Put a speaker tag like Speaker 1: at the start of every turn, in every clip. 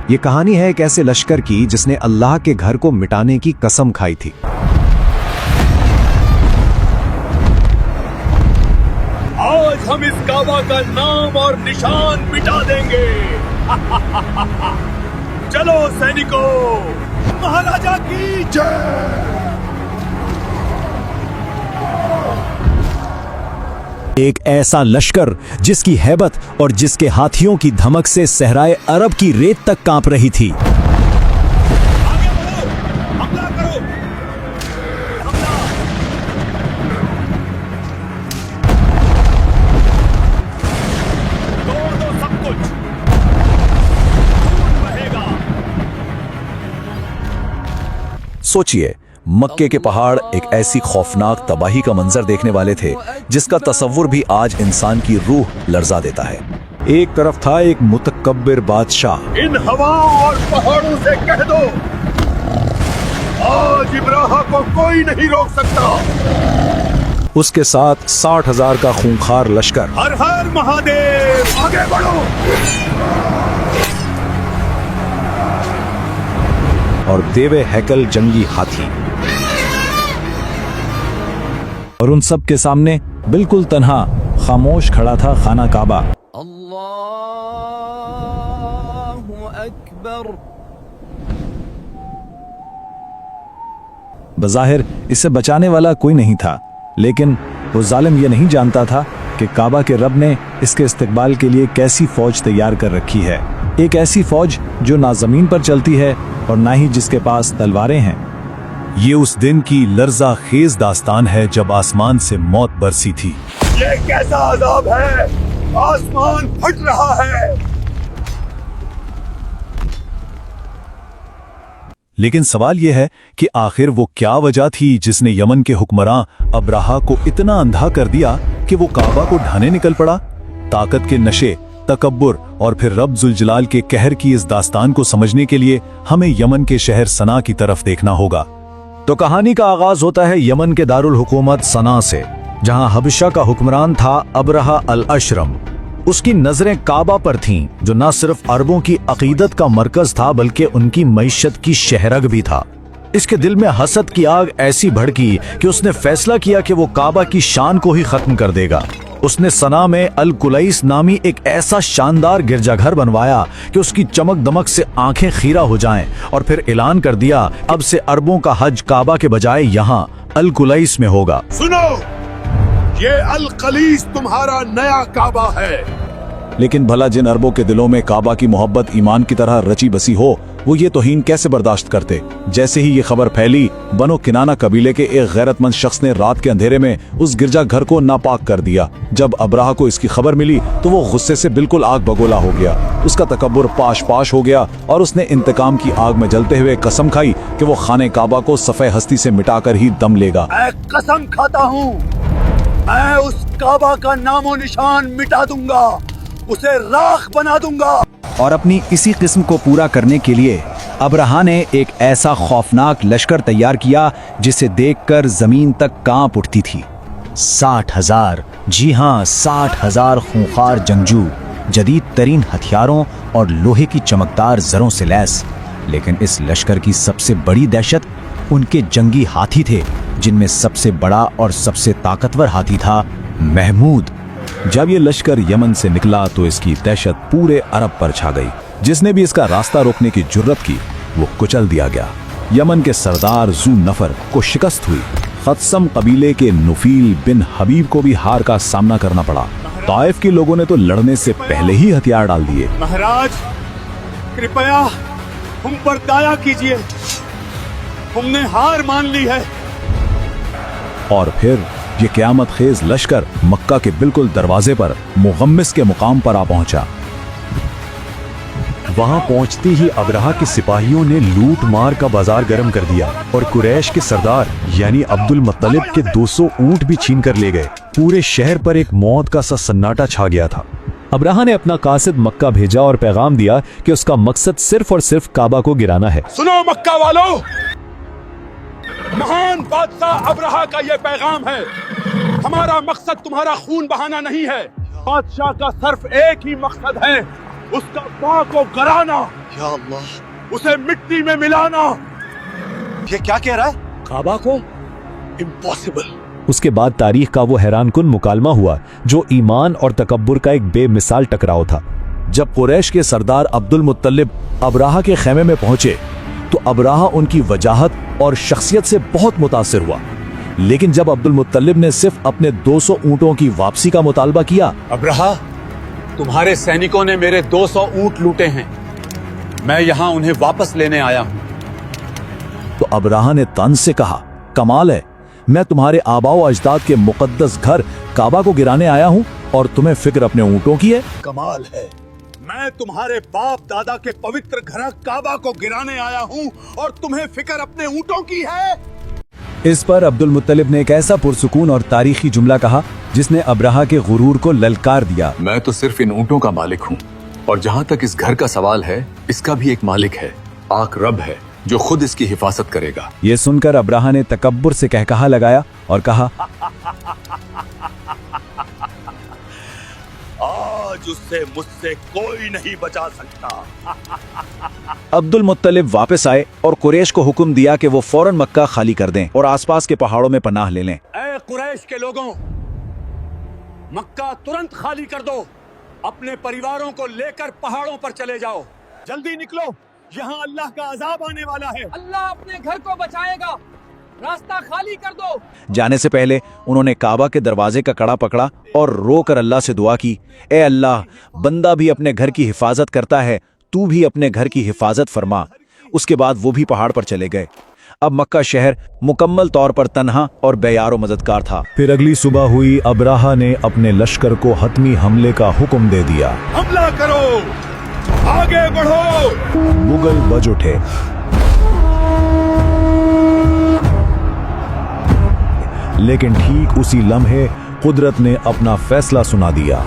Speaker 1: ये कहानी है एक ऐसे लश्कर की जिसने अल्लाह के घर को मिटाने की कसम खाई थी।
Speaker 2: आज हम इस काबा का नाम और निशान मिटा देंगे। चलो सैनिकों, महाराजा की जय।
Speaker 1: एक ऐसा लश्कर जिसकी हैबत और जिसके हाथियों की धमक से सहराए अरब की रेत तक कांप रही थी।
Speaker 2: आगे बढ़ो, हमला करो, हमला। तोड़ दो सब कुछ, खून बहेगा।
Speaker 3: सोचिए, मक्के के पहाड़ एक ऐसी खौफनाक तबाही का मंजर देखने वाले थे जिसका तसव्वुर भी आज इंसान की रूह लर्जा देता है।
Speaker 1: एक तरफ था एक मुतकब्बिर बादशाह।
Speaker 2: इन हवाओं और पहाड़ों से कह दो, आज इब्राहा को कोई नहीं रोक सकता।
Speaker 1: उसके साथ 60,000 का खूंखार लश्कर।
Speaker 2: हर हर महादेव, आगे बढ़ो।
Speaker 1: और देवे हैकल जंगी हाथी। और उन सब के सामने बिल्कुल तन्हा खामोश खड़ा था खाना काबा।
Speaker 4: अल्लाहु अकबर।
Speaker 1: बज़ाहिर इसे बचाने वाला कोई नहीं था, लेकिन वो जालिम ये नहीं जानता था कि काबा के रब ने इसके इस्तकबाल के लिए कैसी फौज तैयार कर रखी है। एक ऐसी फौज जो ना जमीन पर चलती है और ना ही जिसके पास तलवारें हैं। ये उस दिन की लर्जा खेज दास्तान है जब आसमान से मौत बरसी थी।
Speaker 2: ये कैसा अजाब है, आसमान फट रहा है।
Speaker 1: लेकिन सवाल यह है कि आखिर वो क्या वजह थी जिसने यमन के हुक्मरां अब्राहा को इतना अंधा कर दिया कि वो काबा को ढाने निकल पड़ा। ताकत के नशे, तकब्बुर और फिर रब जुलजलाल के कहर की इस दास्तान को समझने के लिए हमें यमन के शहर सना की तरफ देखना होगा। तो कहानी का आगाज होता है यमन के दारुल हुकूमत सना से, जहां हबशा का हुक्मरान था अबरहा अल अशरम। उसकी नजरें काबा पर थीं, जो न सिर्फ अरबों की अकीदत का मरकज था बल्कि उनकी मईशत की शहरग भी था। इसके दिल में हसद की आग ऐसी भड़की कि उसने फैसला किया कि वो काबा की शान को ही खत्म कर देगा। उसने सना में अल कुलैस नामी एक ऐसा शानदार गिरजाघर बनवाया कि उसकी चमक दमक से आंखें खीरा हो जाएं, और फिर ऐलान कर दिया अब से अरबों का हज काबा के बजाय यहाँ अल कुलैस में होगा।
Speaker 2: सुनो, ये अल कुलैस तुम्हारा नया काबा है।
Speaker 1: लेकिन भला जिन अरबों के दिलों में काबा की मोहब्बत ईमान की तरह रची बसी हो, वो ये तौहीन कैसे बर्दाश्त करते। जैसे ही ये खबर फैली, बनो किनाना कबीले के एक गैरतमंद शख्स ने रात के अंधेरे में उस गिरजाघर को नापाक कर दिया। जब अब्राहा को इसकी खबर मिली तो वो गुस्से से बिल्कुल आग बगोला हो गया। उसका तकब्बुर पाश पाश हो गया और उसने इंतकाम की आग में जलते हुए कसम खाई कि वो खाने काबा को सफ़े हस्ती से मिटाकर ही दम लेगा।
Speaker 2: मैं कसम खाता हूँ, मैं उस काबा का नामो निशान मिटा दूंगा, उसे राख बना दूंगा।
Speaker 1: और अपनी इसी किस्म को पूरा करने के लिए अब्राहा ने एक ऐसा खौफनाक लश्कर तैयार किया जिसे देखकर जमीन तक कांप उठती थी। 60,000, जी हाँ 60,000 खूंखार जंगजू, जदीद तरीन हथियारों और लोहे की चमकदार जरों से लैस। लेकिन इस लश्कर की सबसे बड़ी दहशत उनके जंगी हाथी थे, जिनमें सबसे बड़ा और सबसे ताकतवर हाथी था महमूद। जब ये लश्कर यमन से निकला तो इसकी दहशत पूरे अरब पर छा गई। जिसने भी इसका रास्ता रोकने की जुर्रत की वो कुचल दिया गया। यमन के सरदार जू नफर को शिकस्त हुई। खत्सम कबीले के नुफील बिन हबीब को भी हार का सामना करना पड़ा। ताइफ के लोगों ने तो लड़ने से पहले ही हथियार डाल दिए।
Speaker 2: महाराज, कृपया हम पर दया कीजिए, हमने हार मान ली है।
Speaker 1: और फिर ये क़यामत खेज लश्कर मक्का के बिल्कुल दरवाजे पर मुगम्मिस के मुकाम पर आ पहुंचा।
Speaker 3: वहां पहुंचते ही अब्राहा के सिपाहियों ने लूट मार का बाजार गर्म कर दिया और कुरैश के सरदार यानी अब्दुल मुत्तलिब के 200 ऊंट भी छीन कर ले गए। पूरे शहर पर एक मौत का सा सन्नाटा छा गया था।
Speaker 1: अब्राहा ने अपना कासिद मक्का भेजा और पैगाम दिया कि उसका मकसद सिर्फ और सिर्फ काबा को गिराना है।
Speaker 2: सुनो मक्का वालों, महान बादशाह अब्राहा का ये पैगाम है, हमारा मकसद तुम्हारा खून बहाना नहीं है। बादशाह का सिर्फ एक ही मकसद है, उसका पाँव को गराना, या अल्लाह, उसे मिट्टी में मिलाना। ये क्या कह रहा है? काबा को? इम्पॉसिबल।
Speaker 3: उसके बाद तारीख का वो हैरानकुन मुकालमा हुआ जो ईमान और तकब्बुर का एक बेमिसाल टकराव था। जब कुरैश के सरदार अब्दुल मुत्तलिब अबराहा के खेमे में पहुंचे तो अबराहा उनकी वजाहत और शख्सियत से बहुत मुतासिर हुआ। लेकिन जब अब्दुल मुत्तलिब ने सिर्फ अपने 200 ऊंटों की वापसी का मुतालबा किया,
Speaker 2: अब्राहा, तुम्हारे सैनिकों ने मेरे 200 ऊंट लूटे हैं, मैं यहां उन्हें वापस लेने आया हूं।
Speaker 3: तो अबराहा ने तंज से कहा, कमाल है, मैं तुम्हारे आबाओ अजदाद के मुकद्दस घर काबा को गिराने आया हूं और तुम्हें फिक्र अपने ऊंटों की है।
Speaker 2: कमाल है, मैं तुम्हारे बाप दादा के पवित्र घर काबा को गिराने आया हूं और तुम्हें फिक्र अपने ऊंटों की है।
Speaker 3: इस पर अब्दुल मुत्तलिब ने एक ऐसा पुरसुकून और तारीखी जुमला कहा जिसने अबराहा के गुरूर को ललकार दिया।
Speaker 5: मैं तो सिर्फ इन ऊंटों का मालिक हूँ, और जहाँ तक इस घर का सवाल है, इसका भी एक मालिक है, पाक रब है जो खुद इसकी हिफाजत करेगा।
Speaker 3: ये सुनकर अबराहा ने तकब्बुर से कहकहा लगाया और कहा,
Speaker 2: आज उससे मुझसे कोई नहीं बचा सकता।
Speaker 3: अब्दुल मुत्तलिब वापस आए और कुरैश को हुक्म दिया कि वो फौरन मक्का खाली कर दें और आसपास के पहाड़ों में पनाह ले लें।
Speaker 2: ऐ कुरैश के लोगों, मक्का तुरंत खाली कर दो, अपने परिवारों को लेकर पहाड़ों पर चले जाओ, जल्दी निकलो, यहाँ अल्लाह का अजाब आने वाला है।
Speaker 4: अल्लाह अपने घर को बचाएगा, रास्ता खाली कर दो।
Speaker 3: जाने से पहले उन्होंने काबा के दरवाजे का कड़ा पकड़ा और रोकर अल्लाह से दुआ की, ए अल्लाह, बंदा भी अपने घर की हिफाजत करता है, तू भी अपने घर की हिफाजत फरमा। उसके बाद वो भी पहाड़ पर चले गए। अब मक्का शहर मुकम्मल तौर पर तन्हा और बेयारो मददगार था। फिर अगली सुबह हुई, अबराहा ने अपने लश्कर को हतमी हमले का हुक्म दे दिया।
Speaker 2: हमला करो, आगे बढ़ो।
Speaker 3: मुगल बज उठे। लेकिन ठीक उसी लम्हे कुदरत ने अपना फैसला सुना दिया।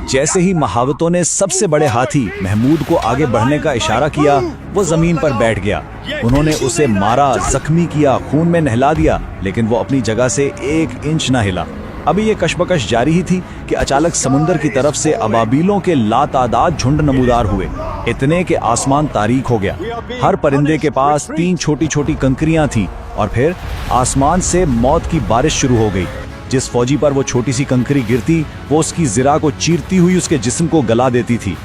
Speaker 3: जैसे ही महावतों ने सबसे बड़े हाथी महमूद को आगे बढ़ने का इशारा किया, वो जमीन पर बैठ गया। उन्होंने उसे मारा, जख्मी किया, खून में नहला दिया, लेकिन वो अपनी जगह से 1 इंच ना हिला। अभी ये कशमकश जारी ही थी कि अचानक समुंदर की तरफ से अबाबीलों के लातादाद झुंड नमूदार हुए, इतने के आसमान तारीक हो गया। हर परिंदे के पास 3 छोटी छोटी कंकरियां थीं और फिर आसमान से मौत की बारिश शुरू हो गई। जिस फौजी पर वो छोटी सी कंकरी गिरती, वो उसकी जिरा को चीरती हुई उसके जिस्म को गला देती थी।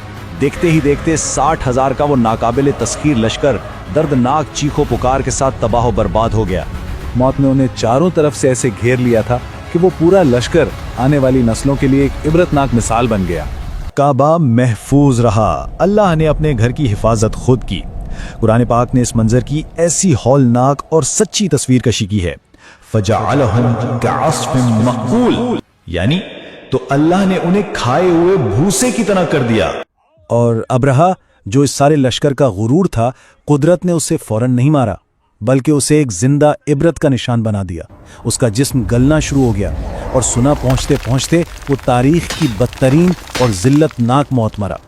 Speaker 3: देखते ही देखते 60,000 का वो नाकाबिले तस्खीर लश्कर दर्दनाक चीखों पुकार के साथ तबाह बर्बाद हो गया। मौत ने उन्हें चारों तरफ से ऐसे घेर लिया था कि वो पूरा लश्कर आने वाली नस्लों के लिए एक इबरतनाक मिसाल बन गया। काबा महफूज रहा। अल्लाह ने अपने घर की हिफाजत खुद की। कुरान पाक ने इस मंजर की ऐसी हौलनाक और सच्ची तस्वीर कशी की है, फजअलहुम कअस्फिन मअकूल, यानी तो अल्लाह ने उन्हें खाए हुए भूसे की तरह कर दिया। और अबरहा, जो इस सारे लश्कर का गुरूर था, कुदरत ने उसे फौरन नहीं मारा, बल्कि उसे एक जिंदा इबरत का निशान बना दिया। उसका जिस्म गलना शुरू हो गया और सुना पहुंचते पहुंचते वो तारीख की बदतरीन और जिल्लतनाक मौत मरा।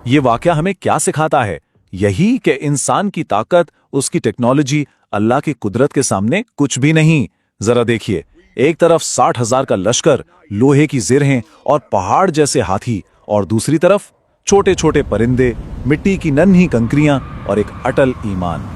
Speaker 3: ये वाकया हमें क्या सिखाता है? यही कि इंसान की ताकत, उसकी टेक्नोलॉजी अल्लाह की कुदरत के सामने कुछ भी नहीं। जरा देखिए, एक तरफ 60,000 का लश्कर, लोहे की जिरहें और पहाड़ जैसे हाथी, और दूसरी तरफ छोटे छोटे परिंदे, मिट्टी की नन्ही कंकरियां और एक अटल ईमान।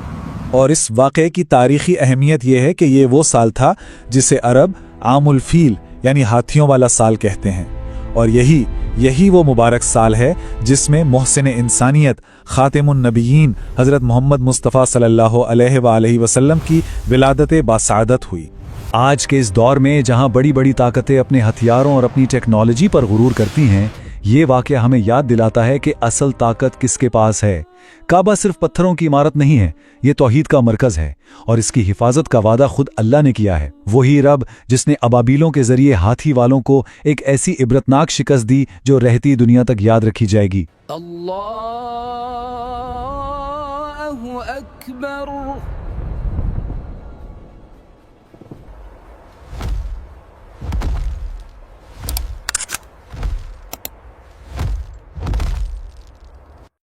Speaker 3: और इस वाक़े की तारीखी अहमियत यह है कि ये वो साल था जिसे अरब आमुल फील यानी हाथियों वाला साल कहते हैं, और यही वो मुबारक साल है जिसमें मोहसिन इंसानियत खातिमुन नबीयीन हज़रत मोहम्मद मुस्तफ़ा सल्लल्लाहु अलैहि वसल्लम की विलादत बासादत हुई। आज के इस दौर में जहां बड़ी बड़ी ताकतें अपने हथियारों और अपनी टेक्नोलॉजी पर गुरूर करती हैं, ये वाक़या हमें याद दिलाता है कि असल ताकत किसके पास है। काबा सिर्फ पत्थरों की इमारत नहीं है, ये तौहीद का मरकज़ है, और इसकी हिफाजत का वादा खुद अल्लाह ने किया है। वही रब जिसने अबाबीलों के जरिए हाथी वालों को एक ऐसी इबरतनाक शिकस्त दी जो रहती दुनिया तक याद रखी जाएगी।
Speaker 4: अल्लाहु अकबर।